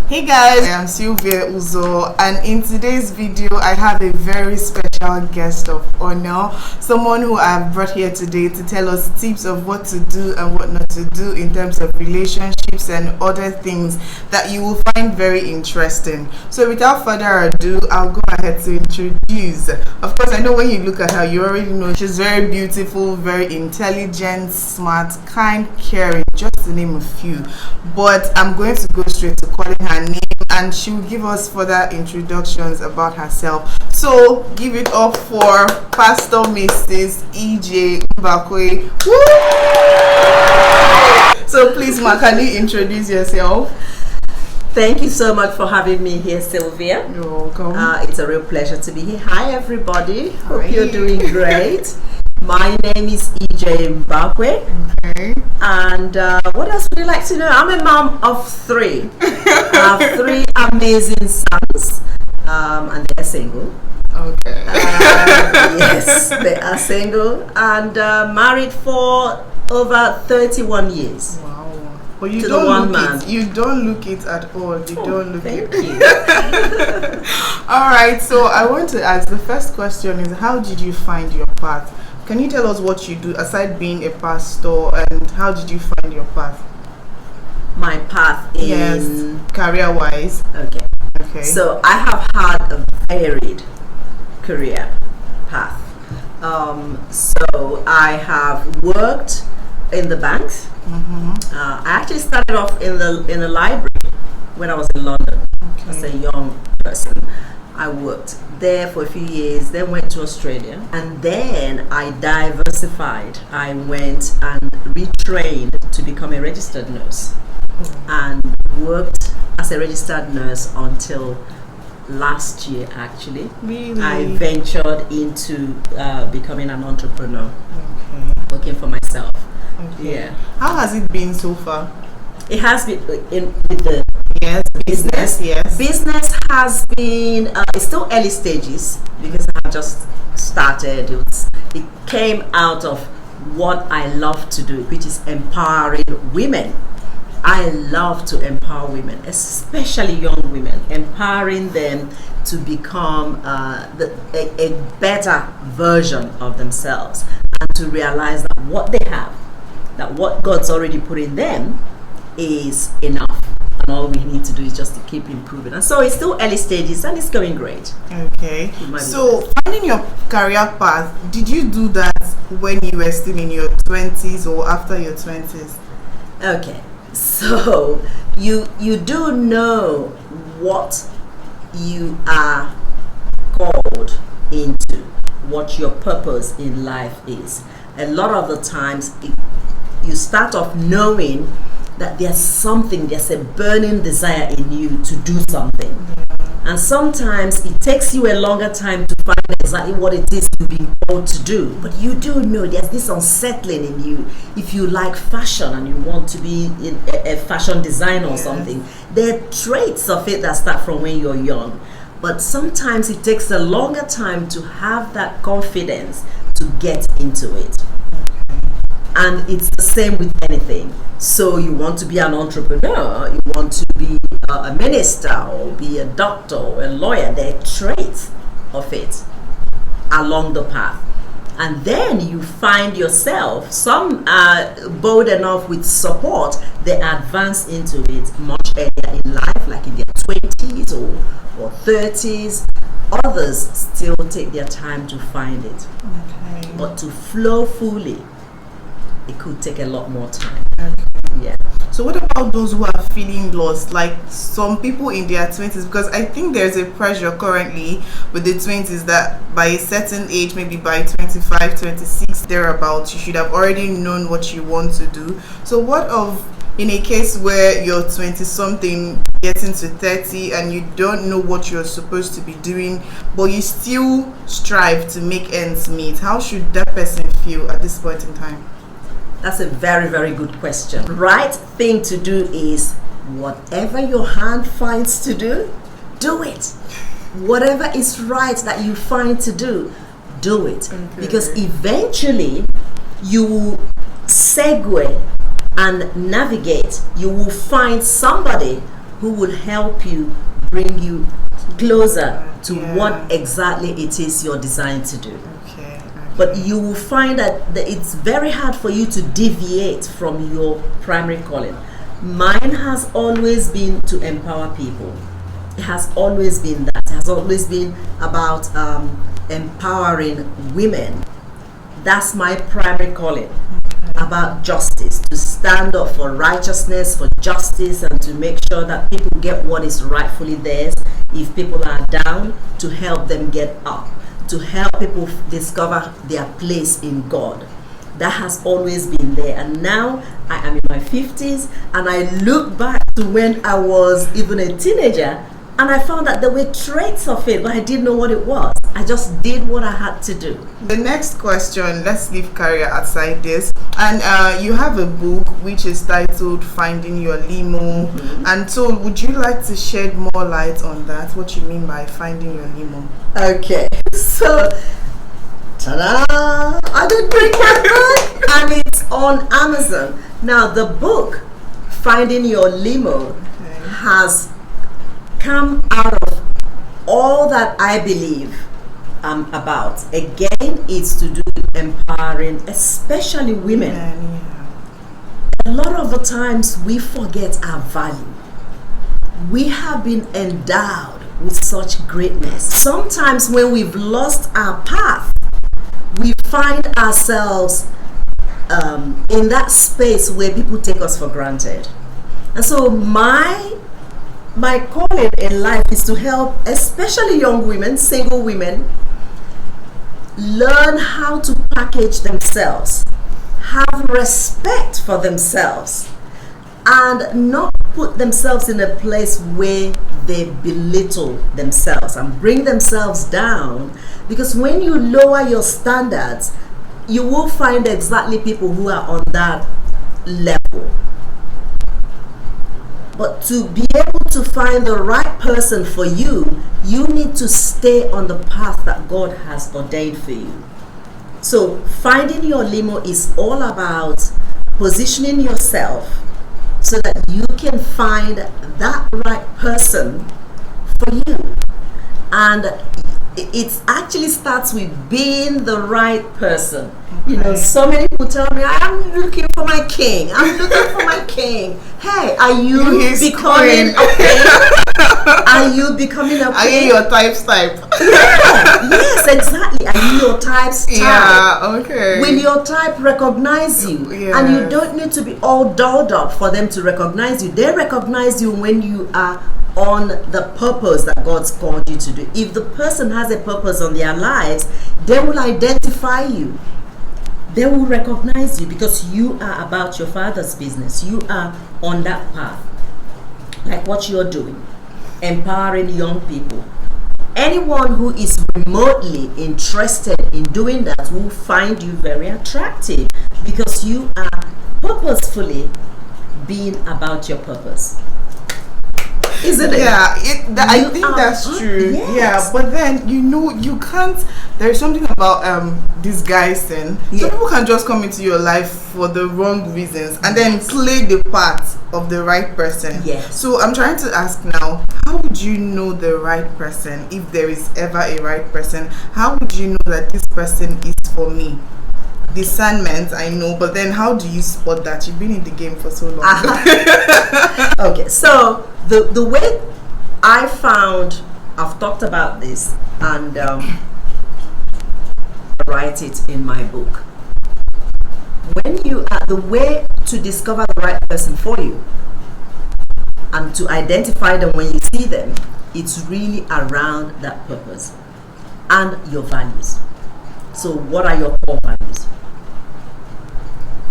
Hey guys, I am Sylvia Uzo, and in today's video I have a very special guest of honor, someone who I have brought here today to tell us tips of what to do and what not to do in terms of relationships and other things that you will find very interesting. So without further ado, I'll go ahead to introduce. Of course, I know when you look at her, you already know she's very beautiful, very intelligent, smart, kind, caring, just to name a few. But I'm going to go straight to calling her name, and she will give us further introductions about herself. So give it up for Pastor Mrs. EJ Mbakwe. Woo! So please, Ma, can you introduce yourself? Thank you so much for having me here, Sylvia. You're welcome. It's a real pleasure to be here. Hi, everybody. Hope you're doing great. My name is EJ Mbakwe. Okay. And what else would you like to know? I'm a mom of three. I have three amazing sons, and they're single. Okay. Yes, they are single and married for over 31 years. Wow. But you To don't the one look man. it. You don't look it at all. You don't look Thank it. you. All right. So I want to ask. The first question is, how did you find your path? Can you tell us what you do aside being a pastor, and how did you find your path? My path in... career-wise. Okay. Okay. So I have had a varied career path. So I have worked in the banks. I actually started off in the library when I was in London as a young person. I worked there for a few years, then went to Australia, and then I diversified. I went and retrained to become a registered nurse and worked as a registered nurse until last year, actually. Really? I ventured into becoming an entrepreneur, Okay. working for myself. Okay. Yeah. How has it been so far? It has been with the Yes. business. Yes. Business has been, it's still early stages because I just started. It came out of what I love to do, which is empowering women. I love to empower women, especially young women, empowering them to become a better version of themselves, and to realize that what they have, that what God's already put in them is enough. And all we need to do is just to keep improving. And so it's still early stages and it's going great. Okay. So finding your career path, did you do that when you were still in your 20s or after your 20s? Okay. So you do know what you are called into, what your purpose in life is. A lot of the times you start off knowing that there's a burning desire in you to do something. And sometimes it takes you a longer time to find exactly what it is you've been called to do. But you do know there's this unsettling in you. If you like fashion and you want to be a fashion designer or something, there are traits of it that start from when you're young. But sometimes it takes a longer time to have that confidence to get into it. And it's the same with anything. So you want to be an entrepreneur, you want to be a minister or be a doctor or a lawyer. There are traits of it along the path. And then you find yourself, some are bold enough with support, they advance into it much earlier in life, like in their 20s or 30s. Others still take their time to find it. Okay. But to flow fully, it could take a lot more time. Okay. Yeah. So what about those who are feeling lost, like some people in their 20s? Because I think there's a pressure currently with the 20s that by a certain age, maybe by 25, 26, thereabouts, you should have already known what you want to do. So what of in a case where you're 20-something, getting to 30, and you don't know what you're supposed to be doing, but you still strive to make ends meet? How should that person feel at this point in time? That's a very, very good question. Right thing to do is whatever your hand finds to do, do it. Whatever is right that you find to do it. Okay. Because eventually you will segue and navigate. You will find somebody who will help you, bring you closer to Yeah. what exactly it is you're designed to do. Okay. But you will find that it's very hard for you to deviate from your primary calling. Mine has always been to empower people. It has always been that. It has always been about empowering women. That's my primary calling. About justice, to stand up for righteousness, for justice, and to make sure that people get what is rightfully theirs. If people are down, to help them get up, to help people discover their place in God. That has always been there. And now I am in my 50s, and I look back to when I was even a teenager, and I found that there were traits of it, but I didn't know what it was. I just did what I had to do. The next question, let's leave career outside this. And you have a book which is titled Finding Your Limo. And so would you like to shed more light on that? What you mean by finding your limo? Okay, so ta-da! I did bring my book, and it's on Amazon. Now, the book Finding Your Limo has come out of all that I believe about. Again, it's to do with empowering, especially women. A lot of the times we forget our value. We have been endowed with such greatness. Sometimes when we've lost our path, we find ourselves in that space where people take us for granted. And so my calling in life is to help especially young women, single women, learn how to package themselves, have respect for themselves, and not put themselves in a place where they belittle themselves and bring themselves down. Because when you lower your standards, you will find exactly people who are on that level. But to be able to find the right person for you, you need to stay on the path that God has ordained for you. So finding your limo is all about positioning yourself so that you can find that right person for you. And it actually starts with being the right person. You know, so many people tell me, I'm looking for my king. I'm looking for my king. Hey, are you becoming a king? Are you becoming a king? Are you your type? Yeah, yes, exactly. Are you your type's type? Yeah, okay. Will your type recognize you? Yes. And you don't need to be all dolled up for them to recognize you. They recognize you when you are on the purpose that God's called you to do. If the person has a purpose on their lives, they will identify you. They will recognize you because you are about your Father's business. You are on that path, like what you're doing, empowering young people. Anyone who is remotely interested in doing that will find you very attractive because you are purposefully being about your purpose. Isn't it? Yeah, I think that's true. Yes. Yeah, but then you can't. There's something about disguising. Yeah. So people can just come into your life for the wrong reasons and then play the part of the right person. Yes. So I'm trying to ask now, how would you know the right person if there is ever a right person? How would you know that this person is for me? Discernment, I know, but then how do you spot that? You've been in the game for so long. Okay, so the way I found, I've talked about this and I write it in my book. When you are, the way to discover the right person for you and to identify them when you see them, it's really around that purpose and your values. So what are your core values?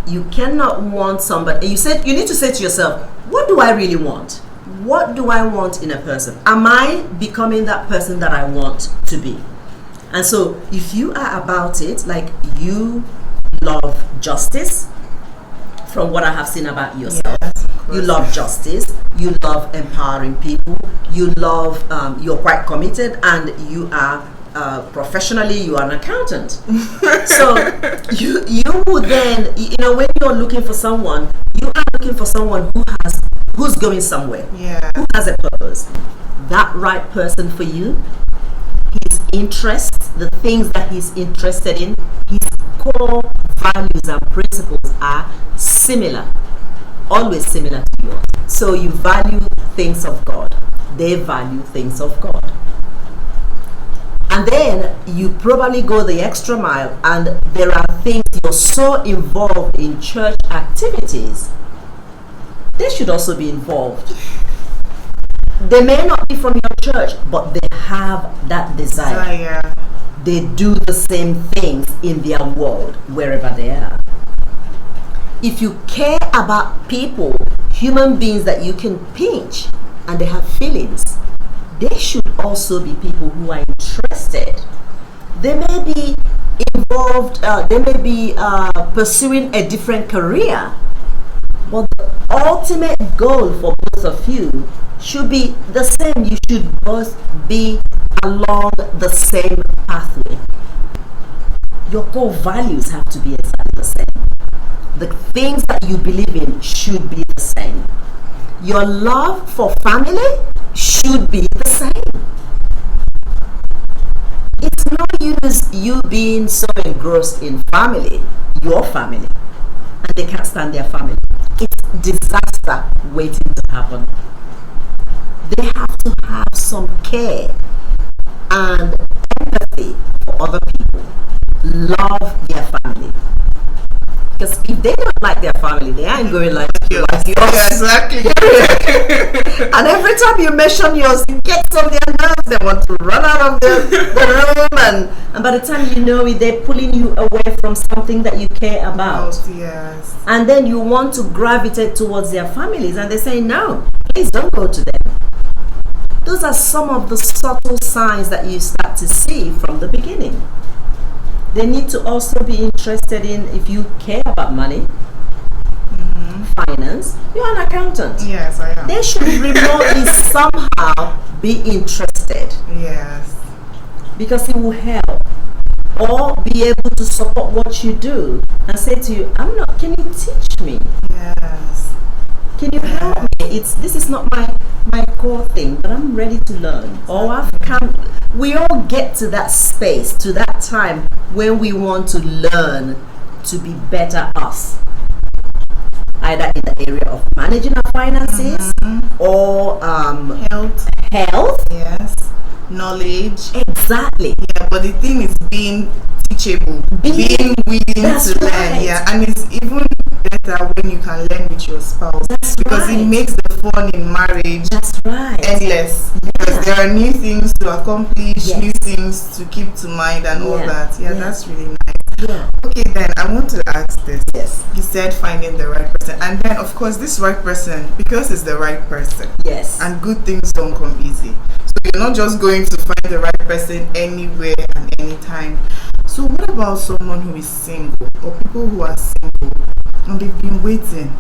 You cannot want somebody, you need to say to yourself, what do I really want? What do I want in a person? Am I becoming that person that I want to be? And so if you are about it, like you love justice, from what I have seen about yourself, Yes, you love justice, you love empowering people, you love, you're quite committed, and you are professionally, you are an accountant. So you would then, when you're looking for someone, you are looking for someone who has who's going somewhere, Yeah. who has a purpose. That right person for you, his interests, the things that he's interested in, his core values and principles are similar, always similar to yours. So you value things of God, they value things of God. And then you probably go the extra mile, and there are things you're so involved in, church activities, they should also be involved. They may not be from your church, but they have that desire. They do the same things in their world, wherever they are. If you care about people, human beings that you can pinch and they have feelings, they should also be people who are interested. They may be involved, they may be pursuing a different career, but the ultimate goal for both of you should be the same. You should both be along the same pathway. Your core values have to be exactly the same. The things that you believe in should be the same. Your love for family should be the same. It's no use you being so engrossed in family, your family, and they can't stand their family. It's disaster waiting to happen. They have to have some care and empathy for other people. Love their family. Because if they don't like their family, they ain't going like yours. Yeah, exactly. And every time you mention yours, it gets on their nerves. They want to run out of the room, and by the time you know it, they're pulling you away from something that you care about. Yes. And then you want to gravitate towards their families, and they say, no, please don't go to them. Those are some of the subtle signs that you start to see from the beginning. They need to also be interested in, if you care about money, finance, you're an accountant. Yes, I am. They should remotely somehow be interested. Yes. Because it will help. Or be able to support what you do and say to you, can you teach me? Yes. Can you help me? This is not my core thing, but I'm ready to learn. Or we all get to that space, to that time when we want to learn to be better us. Either in the area of managing our finances or health. Yes. Knowledge. Exactly. Yeah, but the thing is being teachable, being willing to learn. Yeah, and it's even better when you can learn with your spouse. That's because right. It makes the fun in marriage endless. Because there are new things to accomplish, new things to keep to mind, and all that. Yeah, that's really nice. Yeah. Okay, then I want to ask this. Yes. You said finding the right person, and then of course this right person, because it's the right person. Yes. And good things don't come easy. So you're not just going to find the right person anywhere and anytime. So what about someone who is single, or people who are single and they've been waiting?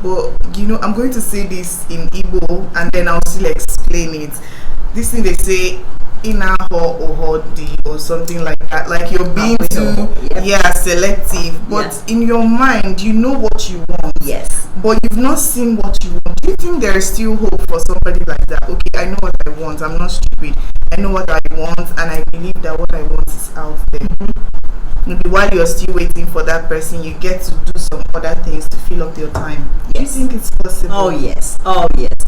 But I'm going to say this in Igbo and then I'll still explain it. This thing they say, ina ho ohodi or something like that, like you're being too selective, but in your mind you know what you want, but you've not seen what you want. Do you think there is still hope for somebody like that? Okay, I know what I want, I'm not stupid, I know what I want, and I believe that what I want is out there. Maybe while you're still waiting for that person, you get to do some other things to fill up your time. Do you think it's possible? Oh yes,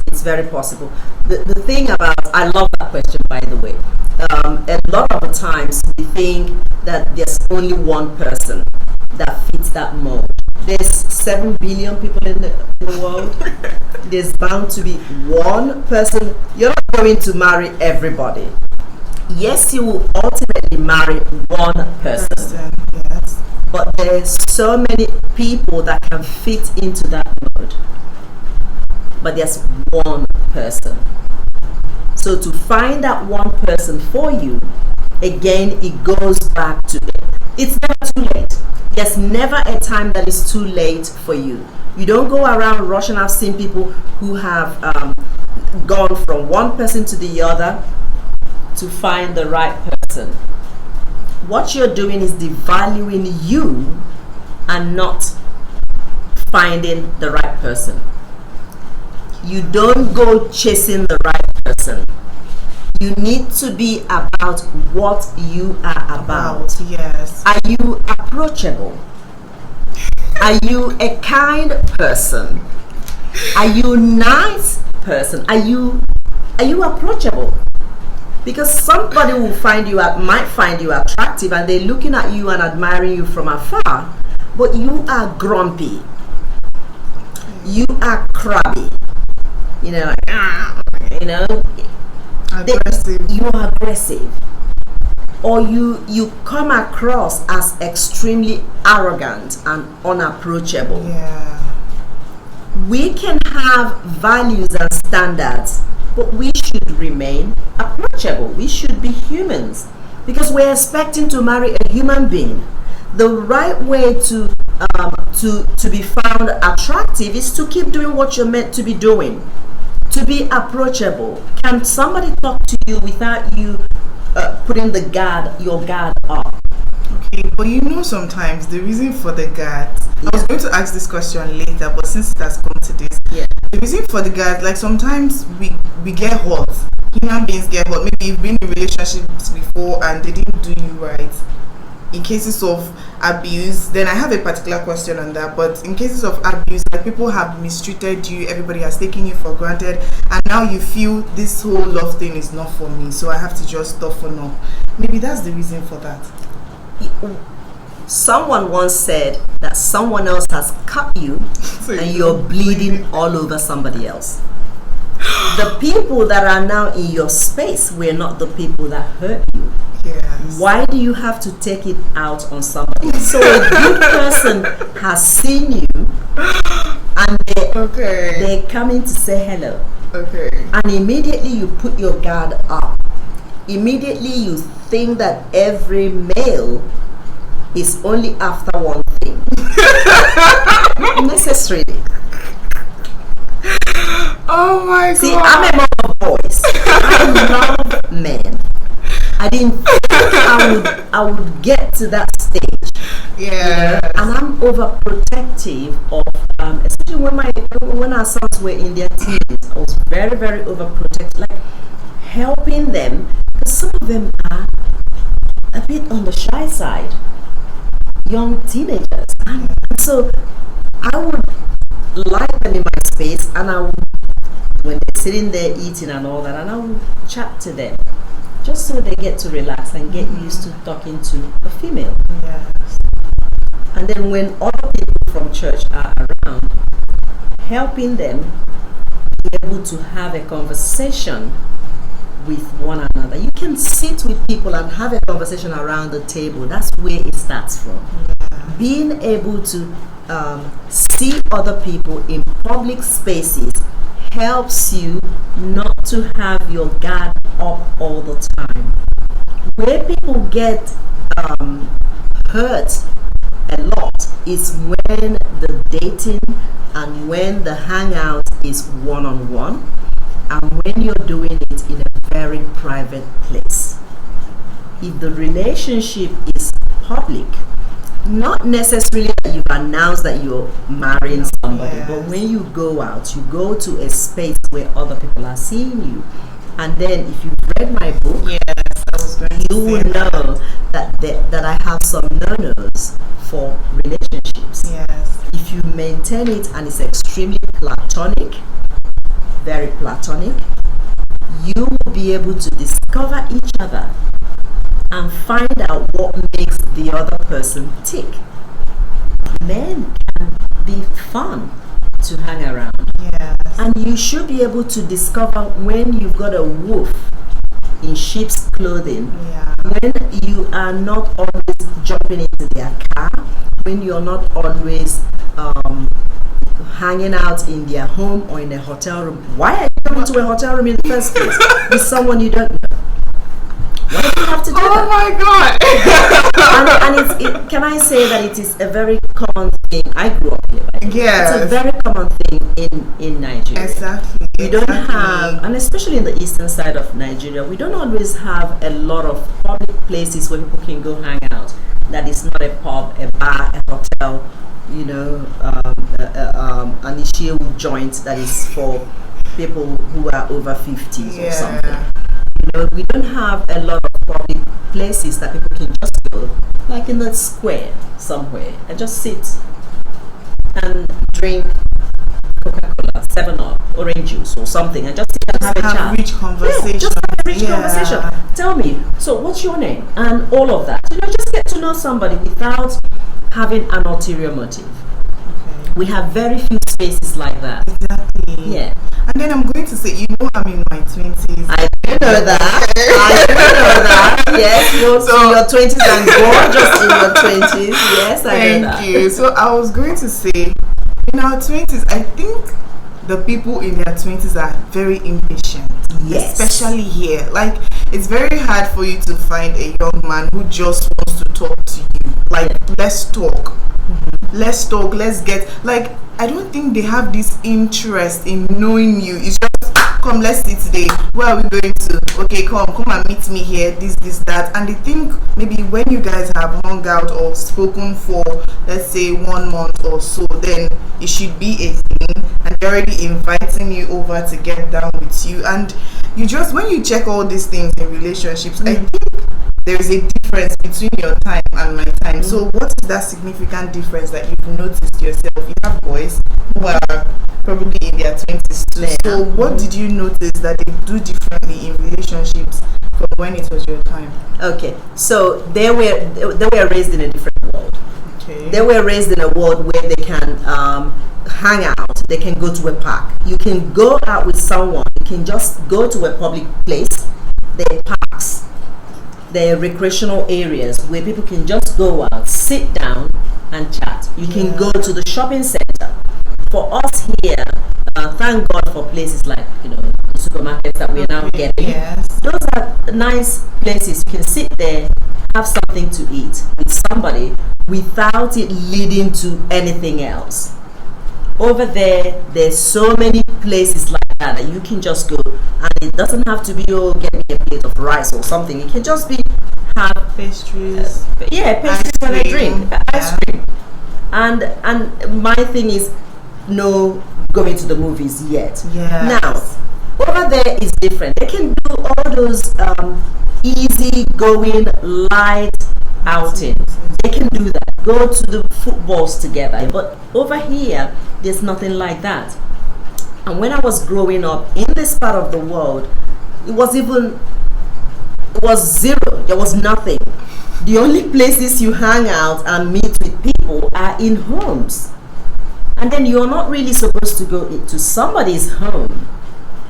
it's very possible. The thing about, I love that question, by the way. A lot of the times we think that there's only one person that fits that mold. There's 7 billion people in the world. There's bound to be one person. You're not going to marry everybody. Yes, you will ultimately marry one person. Yes. But there's so many people that can fit into that mold. But there's one person. So to find that one person for you, again, it goes back to it's never too late. There's never a time that is too late for you. You don't go around rushing. I've seen people who have gone from one person to the other to find the right person. What you're doing is devaluing you and not finding the right person. You don't go chasing the right person. You need to be about what you are about. Yes. Are you approachable? Are you a kind person? Are you a nice person? Are you approachable? Because somebody will might find you attractive, and they're looking at you and admiring you from afar, but you are grumpy. You are crabby. Aggressive. You are aggressive. Or you come across as extremely arrogant and unapproachable. Yeah. We can have values and standards, but we should remain approachable. We should be humans, because we're expecting to marry a human being. The right way to be found attractive is to keep doing what you're meant to be doing. To be approachable. Can somebody talk to you without you putting your guard up? Okay, but sometimes the reason for the guards, I was going to ask this question later, but since it has come to this, the reason for the guards, like sometimes we get hot. Human beings get hot. Maybe you've been in relationships before and they didn't do you right. In cases of abuse, then I have a particular question on that. But in cases of abuse, like people have mistreated you, everybody has taken you for granted, and now you feel this whole love thing is not for me, so I have to just toughen up. Maybe that's the reason for that. Someone once said that someone else has cut you and you're bleeding all over somebody else. The people that are now in your space were not the people that hurt you. Yes. Why do you have to take it out on somebody? So a good person has seen you and they're coming to say hello. Okay. And immediately you put your guard up. Immediately you think that every male is only after one thing. Not necessarily. Oh my God. See, I'm a mom of boys. I love men. I didn't think I would get to that stage. Yeah. And I'm overprotective of, especially when our sons were in their teens. I was very, very overprotective, like helping them, because some of them are a bit on the shy side, young teenagers, and so I would like them in my space, and I would, when they're sitting there eating and all that, and I would chat to them, just so they get to relax and get used to talking to a female. Yes. And then when other people from church are around, helping them be able to have a conversation with one another. You can sit with people and have a conversation around the table. That's where it starts from. Yeah. Being able to see other people in public spaces helps you not to have your guard up all the time. Where people get hurt a lot is when the dating and when the hangout is one-on-one, and when you're doing it in a very private place. If the relationship is public, not necessarily that you've announced that you're marrying somebody, Yes. but when you go out, you go to a space where other people are seeing you. And then if you've read my book, Yes, I was going to you will know that I have some no-nos for relationships. Yes. If you maintain it and it's extremely platonic, very platonic, you will be able to discover each other and find out what makes the other person tick. Men can be fun to hang around. Yes. And you should be able to discover when you've got a wolf in sheep's clothing, Yeah. when you are not always jumping into their car, when you're not always hanging out in their home or in a hotel room. Why are you going to a hotel room in the first place with someone you don't know? Why do you have to do Oh that? my God. And can I say that it is a very common thing? I grew up here. Right? Yes. It's a very common thing in Nigeria. Exactly. We don't have, and especially in the eastern side of Nigeria, we don't always have a lot of public places where people can go hang out. That is not a pub, a bar, a hotel, an issue joint that is for people who are over 50s or something. Yeah. We don't have a lot of public places that people can just go, like in the square somewhere, and just sit and drink Coca-Cola, 7-Up, orange juice or something, and just sit and have a chat. Rich conversation. Yeah, just have a rich conversation. Tell me, so what's your name? And all of that. Just get to know somebody without having an ulterior motive. Okay. We have very few spaces like that. Exactly. Yeah. And then I'm going to say, I'm in my 20s. I do know that. I do know that. Yes, go to your 20s and gorgeous in your 20s. Yes, I know that. Thank you. So I was going to say, in our 20s, I think the people in their 20s are very impatient. Yes. Especially here. Like, it's very hard for you to find a young man who just wants to talk to you. Like, let's talk. Let's talk. Let's get, like, I don't think they have this interest in knowing you. It's just, come, let's see today. Where are we going to? Okay, come and meet me here. This, that. And they think maybe when you guys have hung out or spoken for, let's say, 1 month or so, then it should be a thing. And they're already inviting you over to get down with you. And you just, when you check all these things in relationships, I think there is a difference between your time and my time. So what is that significant difference that you've noticed yourself? You have boys who are probably in their 20s too. So what did you notice that they do differently in relationships from when it was your time? Okay, so they were raised in a different world. Okay. They were raised in a world where they can hang out. They can go to a park. You can go out with someone. You can just go to a public place. There are parks. There are recreational areas where people can just go out, sit down and chat. You can go to the shopping center. For us here, thank God for places like, the supermarkets that we're now getting. Yes. Those are nice places. You can sit there, have something to eat with somebody without it leading to anything else. Over there's so many places like that you can just go, and it doesn't have to be, get me a plate of rice or something. It can just be have Pastries. Pastries and a drink, ice cream. And my thing is no going to the movies yet. Yes. Now, over there is different. They can do all those easy going, light outings. They can do that. Go to the footballs together. But over here, there's nothing like that. And when I was growing up in this part of the world, it was zero. There was nothing. The only places you hang out and meet with people are in homes. And then you're not really supposed to go into somebody's home,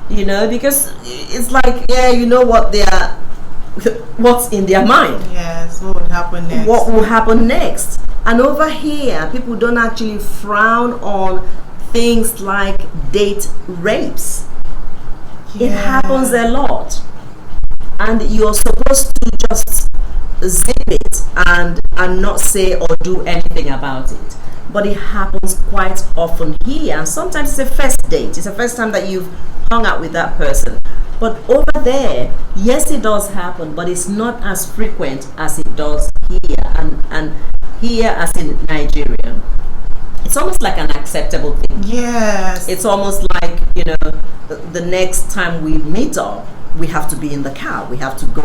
because it's like, what's in their mind. Yes, what would happen next? What will happen next? And over here, people don't actually frown on things like date rapes. It happens a lot. And you're supposed to just zip it and not say or do anything about it. But it happens quite often here. And sometimes it's a first date. It's the first time that you've hung out with that person. But over there, yes, it does happen, but it's not as frequent as it does here. And here, as in Nigeria, it's almost like an acceptable thing. Yes. It's almost like, the next time we meet up, we have to be in the car. We have to go.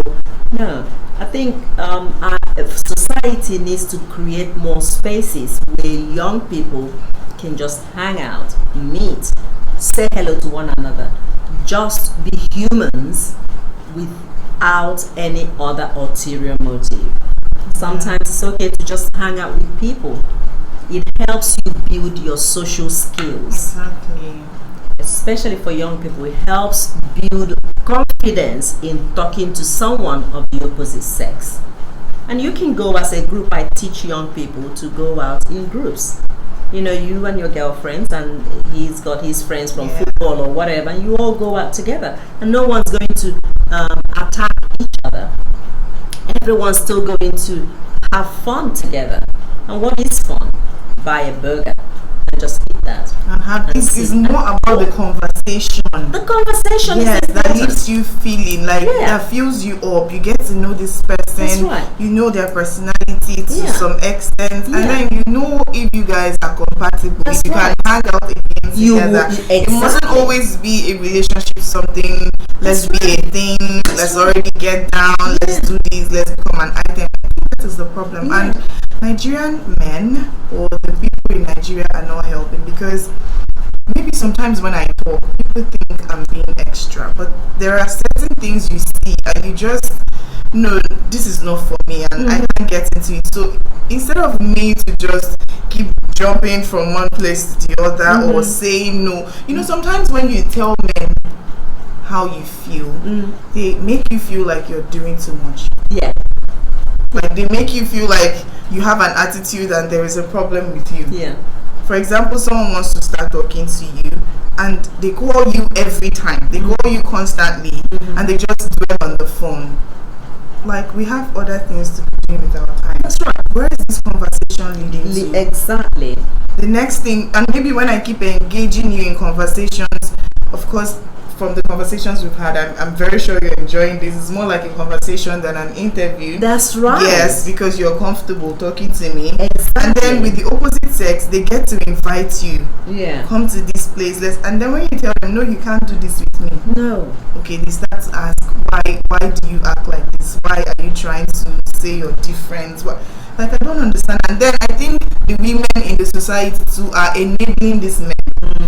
No, I think our society needs to create more spaces where young people can just hang out, meet, say hello to one another, just be humans without any other ulterior motive. Sometimes it's okay to just hang out with people. It helps you build your social skills. Exactly. Especially for young people, it helps build confidence in talking to someone of the opposite sex. And you can go as a group. I teach young people to go out in groups. You and your girlfriends, and he's got his friends from football or whatever, and you all go out together. And no one's going to attack each other. Everyone's still going to have fun together. And what is fun? Buy a burger and just eat that. It's more about the conversation. The conversation is that leaves you feeling like that fills you up. You get to know this person. That's right. You know their personality. to some extent, and then you know if you guys are compatible, if you can hang out again together. It mustn't always be a relationship, something, let's be a thing, let's already get down, let's do this, let's become an item. I think that is the problem. And Nigerian men or the people in Nigeria are not helping, because maybe sometimes when I talk, people think I'm being extra, but there are certain things you see and you just know this is not for me, and I can't get into it. So instead of me to just keep jumping from one place to the other or saying no, you know, sometimes when you tell men how you feel, they make you feel like you're doing too much. Yeah. Like they make you feel like you have an attitude and there is a problem with you. Yeah. For example, someone wants to start talking to you and they call you every time. They call you constantly and they just dwell on the phone. Like, we have other things to be doing with our time. That's right. Where is this conversation leading to? Exactly. The next thing, and maybe when I keep engaging you in conversations, of course, from the conversations we've had, I'm very sure you're enjoying this. It's more like a conversation than an interview. That's right. Yes, because you're comfortable talking to me. Exactly. And then with the opposite sex, they get to invite you. Yeah. Come to this place. And then when you tell them, no, you can't do this with me. No. Okay, they start to ask, why do you act like this? Why are you trying to say you're different? Like, I don't understand. And then I think the women in the society too are enabling these men.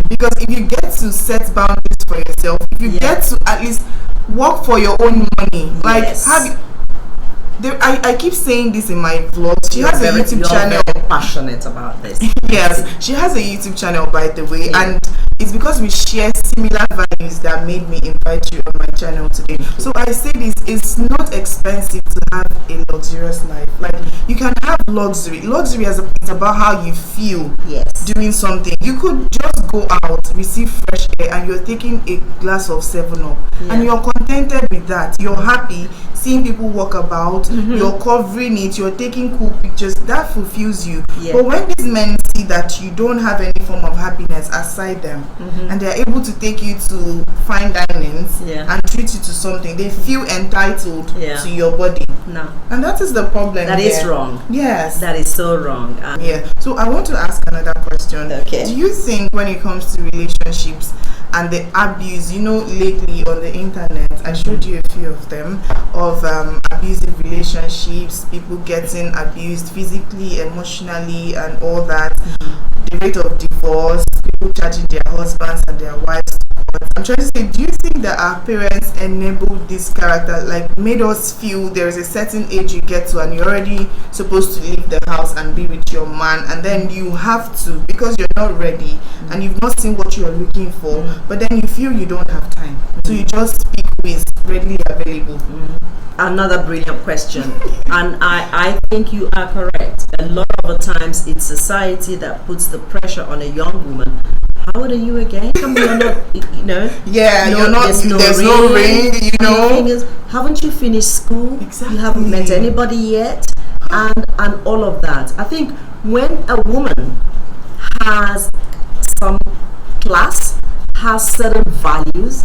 Because if you get to set boundaries for yourself, if you get to at least work for your own money, like I keep saying this in my vlogs. She has a YouTube channel. Very passionate about this. Yes, she has a YouTube channel, by the way, and it's because we share similar values that made me invite you on my channel today. So I say this: it's not expensive to have a luxurious life. Like, you can have luxury. Luxury is about how you feel doing something. You could just go out, receive fresh air, and you're taking a glass of 7-Up, and you're contented with that. You're happy seeing people walk about. You're covering it. You're taking cool pictures. That fulfills you. But when these men see that you don't have any form of happiness aside them, and they're able to take you to fine dinings and treat you to something, they feel entitled to your body. No. And that is the problem. That is wrong. Yes. That is so wrong. So I want to ask another question. Okay. Do you think when it comes to relationships and the abuse, you know, lately on the internet, I showed you a few of them, of abusive relationships, people getting abused physically, emotionally, and all that, the rate of divorce, people charging their husbands and their wives. I'm trying to say, do you think that our parents enabled this character, like made us feel there is a certain age you get to and you're already supposed to leave the house and be with your man, and then you have to, because you're not ready and you've not seen what you're looking for, but then you feel you don't have time, so you just speak who is readily available? Another brilliant question. And I think you are correct. A lot of the times it's society that puts the pressure on a young woman. How old are you again? Come on, you're not, you know. Yeah, you're not. There's no ring. You know. Haven't you finished school? Exactly. You haven't met anybody yet, and all of that. I think when a woman has some class, has certain values,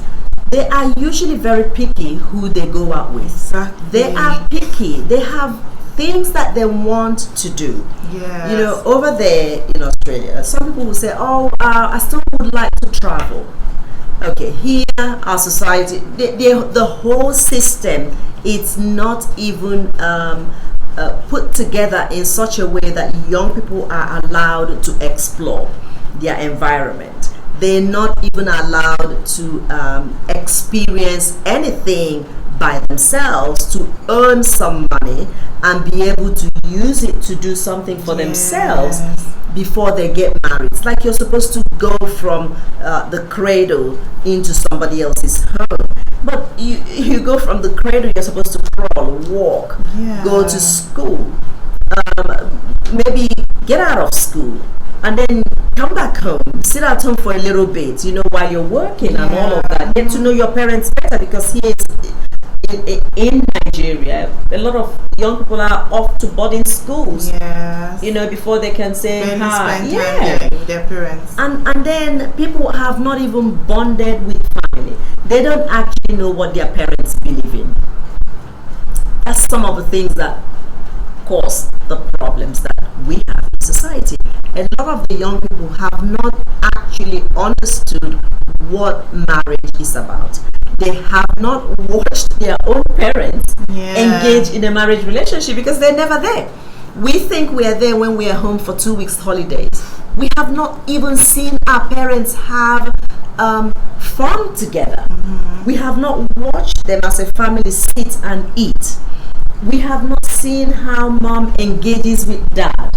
they are usually very picky who they go out with. Exactly. They are picky. They have things that they want to do. Yes. You know, over there in Australia, some people will say, oh, I still would like to travel. Okay, here, our society, the whole system, it's not even put together in such a way that young people are allowed to explore their environment. They're not even allowed to experience anything by themselves, to earn some money and be able to use it to do something for themselves before they get married. It's like you're supposed to go from the cradle into somebody else's home. But you go from the cradle, you're supposed to crawl, walk, go to school, maybe get out of school, and then come back home, sit at home for a little bit, you know, while you're working and all of that. Get to know your parents better, because here in Nigeria, a lot of young people are off to boarding schools. Yes. You know, before they can say hi. Spend time with their parents. And then people have not even bonded with family. They don't actually know what their parents believe in. That's some of the things that cause the problems that we have in society. A lot of the young people have not actually understood what marriage is about. They have not watched their own parents engage in a marriage relationship because they're never there. We think we are there when we are home for 2 weeks holidays. We have not even seen our parents have fun together. We have not watched them as a family sit and eat. We have not seen how mom engages with dad,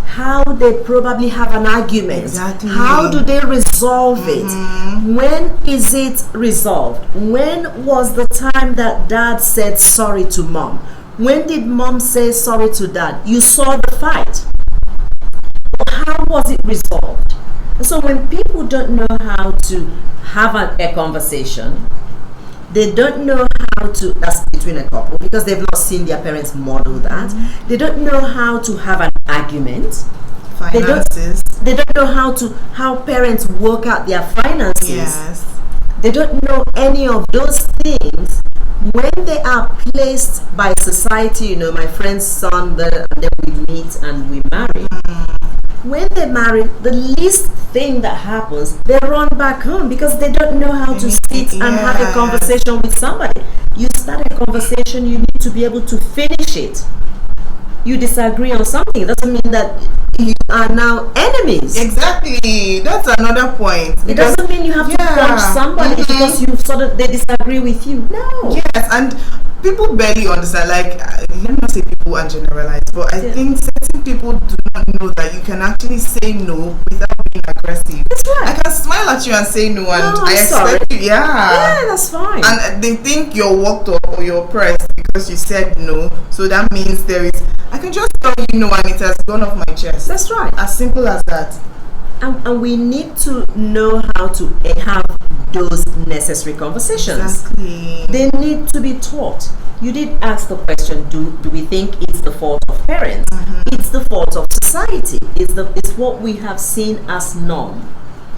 how they probably have an argument. Exactly. How do they resolve it? When is it resolved? When was the time that dad said sorry to mom? When did mom say sorry to dad? You saw the fight. How was it resolved? And so when people don't know how to have a conversation, they don't know how to, that's between a couple, because they've not seen their parents model that. They don't know how to have an argument. Finances. They don't know how parents work out their finances. Yes. They don't know any of those things. When they are placed by society, my friend's son, and then we meet and we marry. When they marry, the least thing that happens, they run back home because they don't know how to sit and have a conversation with somebody. You start a conversation, you need to be able to finish it. You disagree on something, it doesn't mean that you are now enemies. Exactly. That's another point. It doesn't mean you have to punch somebody because they disagree with you. No. Yes, and people barely understand. Like, let me not say people and generalize, but I think certain people do not know that you can actually say no without being aggressive. That's right. I can smile at you and say no, and I expect you. Yeah, that's fine. And they think you're worked up or you're oppressed because you said no. So that means I can just tell you no, and it has gone off my chest. That's right. As simple as that. And we need to know how to have those necessary conversations. Exactly. They need to be taught. You did ask the question, do we think it's the fault of parents? It's the fault of society. It's what we have seen as norm.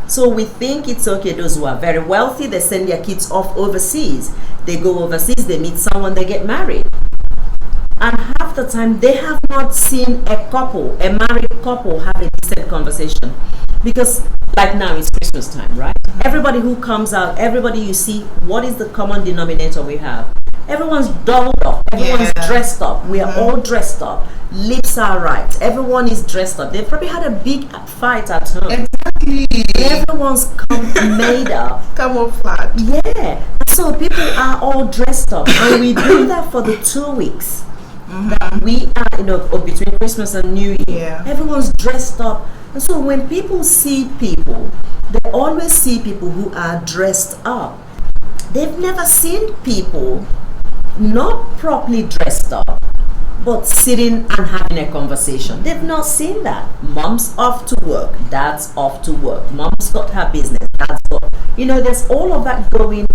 So we think it's okay. Those who are very wealthy, they send their kids off overseas. They go overseas, they meet someone, they get married. And half the time, they have not seen a married couple, have a decent conversation. Because like now, it's Christmas time, right? Everybody who comes out, everybody you see, what is the common denominator we have? Everyone's dolled up. Everyone's dressed up. We are all dressed up. Lips are right. Everyone is dressed up. They've probably had a big fight at home. Exactly. Everyone's made up. Camouflage. Yeah. So people are all dressed up. And we do that for the 2 weeks. That we are, between Christmas and New Year. Everyone's dressed up. And so when people see people, they always see people who are dressed up. They've never seen people not properly dressed up, but sitting and having a conversation. They've not seen that. Mom's off to work, dad's off to work. Mom's got her business, dad's got, there's all of that going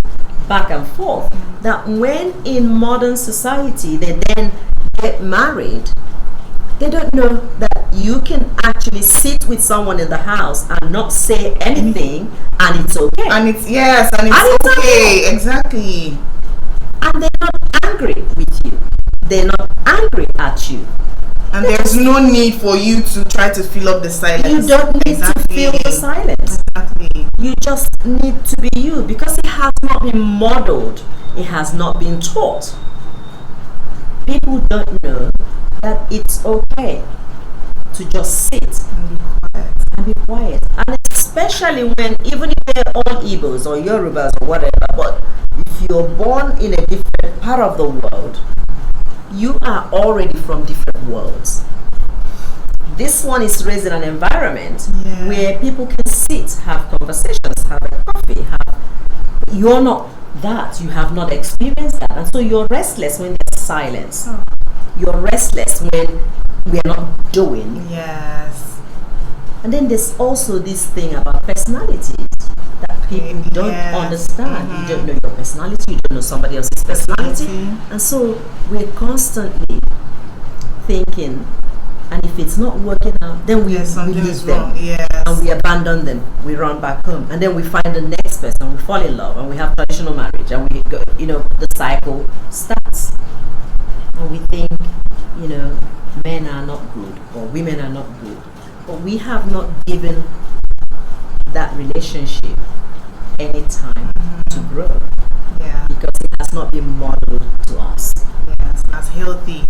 back and forth. That when in modern society they then get married, they don't know that you can actually sit with someone in the house and not say anything, and it's okay. And it's okay. Exactly. And they're not angry with you. They're not angry at you. And there's no need for you to try to fill up the silence. You don't need to fill the silence. Exactly. You just need to be you, because it has not been modeled. It has not been taught. People don't know that it's okay to just sit and be quiet. And especially when, even if they're all Igbos or Yorubas or whatever, but if you're born in a different part of the world, you are already from different worlds. This one is raised in an environment where people can sit, have conversations, have a coffee. You're not that. You have not experienced that. And so you're restless when there's silence. You're restless when we're not doing. Yes. And then there's also this thing about personalities that people don't understand. You don't know your personality, you don't know somebody else's personality. And so we're constantly thinking, and if it's not working out, then we leave them. And we abandon them. We run back home. And then we find the next person, we fall in love, and we have traditional marriage, and we go, the cycle starts. And we think, you know, men are not good or women are not good, but we have not given that relationship any time to grow Yeah. because it has not been modeled to us. Yes. As healthy.